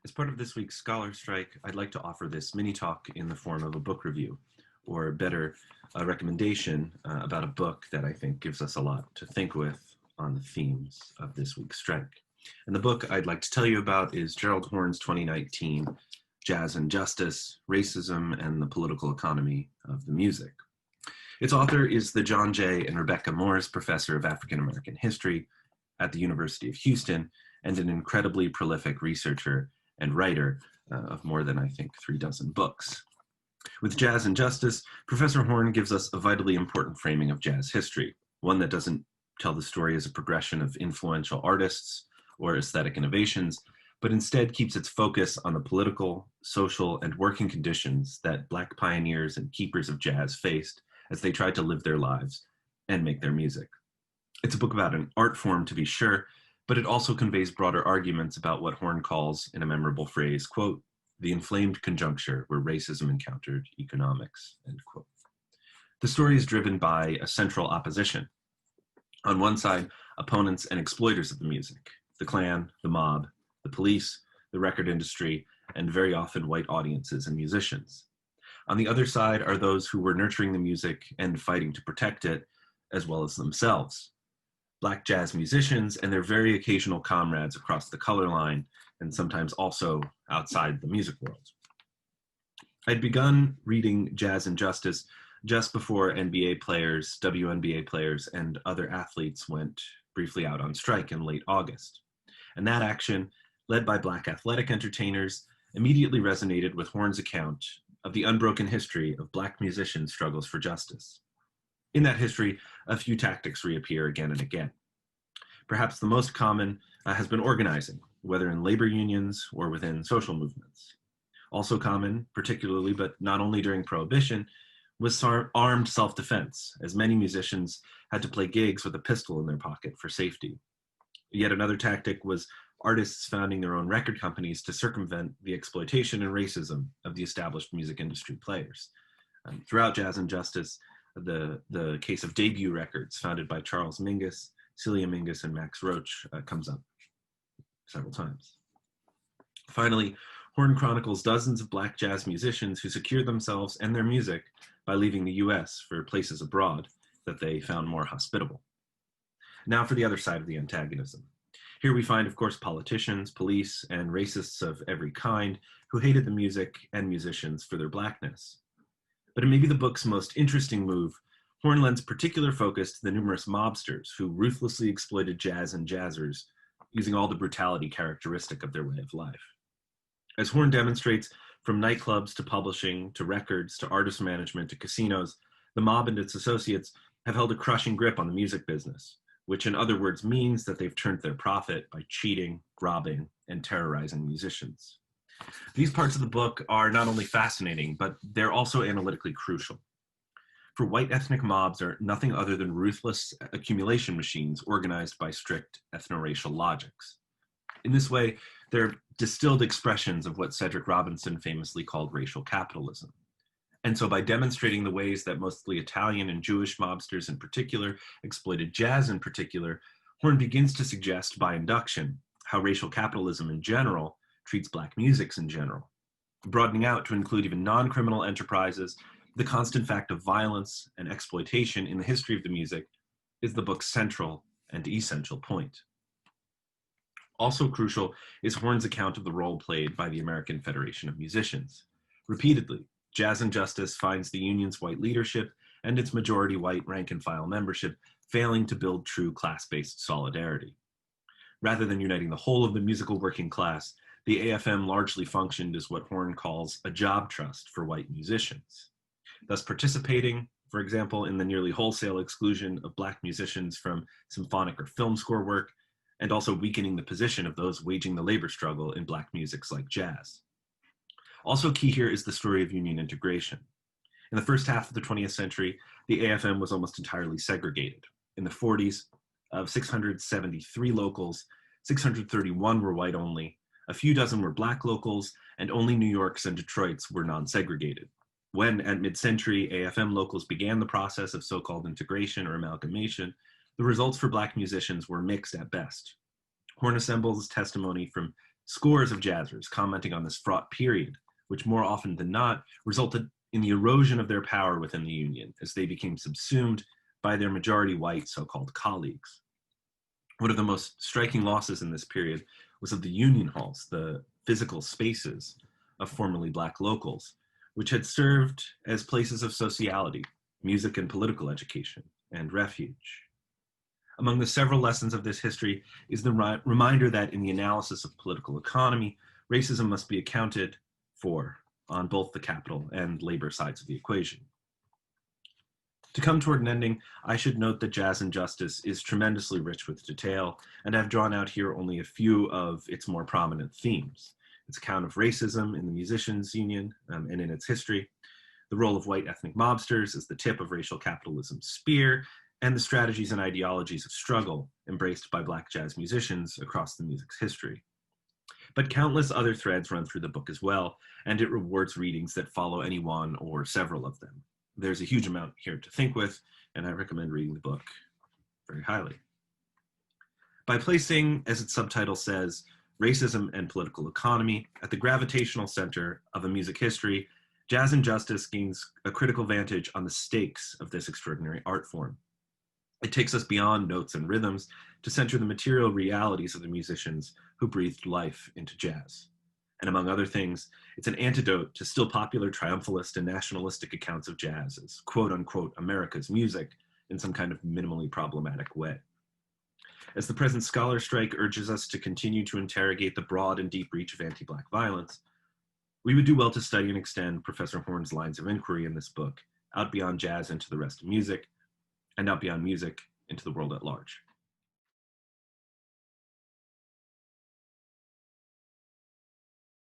As part of this week's ScholarStrike, I'd like to offer this mini talk in the form of a book review, or better, a recommendation about a book that I think gives us a lot to think with on the themes of this week's strike. And the book I'd like to tell you about is Gerald Horne's 2019 Jazz and Justice, Racism and the Political Economy of the Music. Its author is the John J. and Rebecca Morris Professor of African American History at the University of Houston, and an incredibly prolific researcher and writer of more than, I think, 36 books. With Jazz and Justice, Professor Horne gives us a vitally important framing of jazz history, one that doesn't tell the story as a progression of influential artists or aesthetic innovations, but instead keeps its focus on the political, social, and working conditions that Black pioneers and keepers of jazz faced as they tried to live their lives and make their music. It's a book about an art form, to be sure, but it also conveys broader arguments about what Horne calls, in a memorable phrase, quote, the inflamed conjuncture where racism encountered economics, end quote. The story is driven by a central opposition. On one side, opponents and exploiters of the music, the Klan, the mob, the police, the record industry, and very often white audiences and musicians. On the other side are those who were nurturing the music and fighting to protect it, as well as themselves. Black jazz musicians and their very occasional comrades across the color line, and sometimes also outside the music world. I'd begun reading Jazz and Justice just before NBA players, WNBA players, and other athletes went briefly out on strike in late August. And that action, led by Black athletic entertainers, immediately resonated with Horne's account of the unbroken history of Black musicians' struggles for justice. In that history, a few tactics reappear again and again. Perhaps the most common has been organizing, whether in labor unions or within social movements. Also common, particularly but not only during Prohibition, was armed self-defense, as many musicians had to play gigs with a pistol in their pocket for safety. Yet another tactic was artists founding their own record companies to circumvent the exploitation and racism of the established music industry players. Throughout Jazz and Justice, the case of Debut Records, founded by Charles Mingus, Celia Mingus, and Max Roach, comes up several times. Finally, Horne chronicles dozens of Black jazz musicians who secured themselves and their music by leaving the US for places abroad that they found more hospitable. Now for the other side of the antagonism. Here we find, of course, politicians, police, and racists of every kind who hated the music and musicians for their Blackness. But it may be the book's most interesting move, Horne lends particular focus to the numerous mobsters who ruthlessly exploited jazz and jazzers, using all the brutality characteristic of their way of life. As Horne demonstrates, from nightclubs to publishing, to records, to artist management, to casinos, the mob and its associates have held a crushing grip on the music business, which in other words means that they've turned their profit by cheating, robbing, and terrorizing musicians. These parts of the book are not only fascinating, but they're also analytically crucial. For white ethnic mobs are nothing other than ruthless accumulation machines organized by strict ethno-racial logics. In this way, they're distilled expressions of what Cedric Robinson famously called racial capitalism. And so by demonstrating the ways that mostly Italian and Jewish mobsters in particular exploited jazz in particular, Horne begins to suggest by induction how racial capitalism in general treats Black musics in general, broadening out to include even non-criminal enterprises. The constant fact of violence and exploitation in the history of the music is the book's central and essential point. Also crucial is Horne's account of the role played by the American Federation of Musicians. Repeatedly, Jazz and Justice finds the union's white leadership and its majority white rank-and-file membership failing to build true class-based solidarity. Rather than uniting the whole of the musical working class, the AFM largely functioned as what Horne calls a job trust for white musicians, thus participating, for example, in the nearly wholesale exclusion of Black musicians from symphonic or film score work, and also weakening the position of those waging the labor struggle in Black musics like jazz. Also key here is the story of union integration. In the first half of the 20th century, the AFM was almost entirely segregated. In the 40s, of 673 locals, 631 were white only, a few dozen were Black locals, and only New York's and Detroit's were non-segregated. When, at mid-century, AFM locals began the process of so-called integration or amalgamation, the results for Black musicians were mixed at best. Horne assembles testimony from Scores of jazzers commenting on this fraught period, which more often than not resulted in the erosion of their power within the union as they became subsumed by their majority white so-called colleagues. One of the most striking losses in this period was of the union halls, the physical spaces of formerly Black locals, which had served as places of sociality, music and political education, and refuge. Among the several lessons of this history is the reminder that in the analysis of political economy, racism must be accounted for on both the capital and labor sides of the equation. To come toward an ending, I should note that Jazz and Justice is tremendously rich with detail, and I've drawn out here only a few of its more prominent themes. Its account of racism in the musicians' union and in its history, the role of white ethnic mobsters as the tip of racial capitalism's spear, and the strategies and ideologies of struggle embraced by Black jazz musicians across the music's history. But countless other threads run through the book as well, and it rewards readings that follow any one or several of them. There's a huge amount here to think with, and I recommend reading the book very highly. By placing, as its subtitle says, racism and political economy at the gravitational center of a music history, Jazz and Justice gains a critical vantage on the stakes of this extraordinary art form. It takes us beyond notes and rhythms to center the material realities of the musicians who breathed life into jazz. And among other things, it's an antidote to still popular triumphalist and nationalistic accounts of jazz as quote unquote America's music in some kind of minimally problematic way. As the present ScholarStrike urges us to continue to interrogate the broad and deep reach of anti-Black violence, we would do well to study and extend Professor Horn's lines of inquiry in this book out beyond jazz into the rest of music, and out beyond music into the world at large.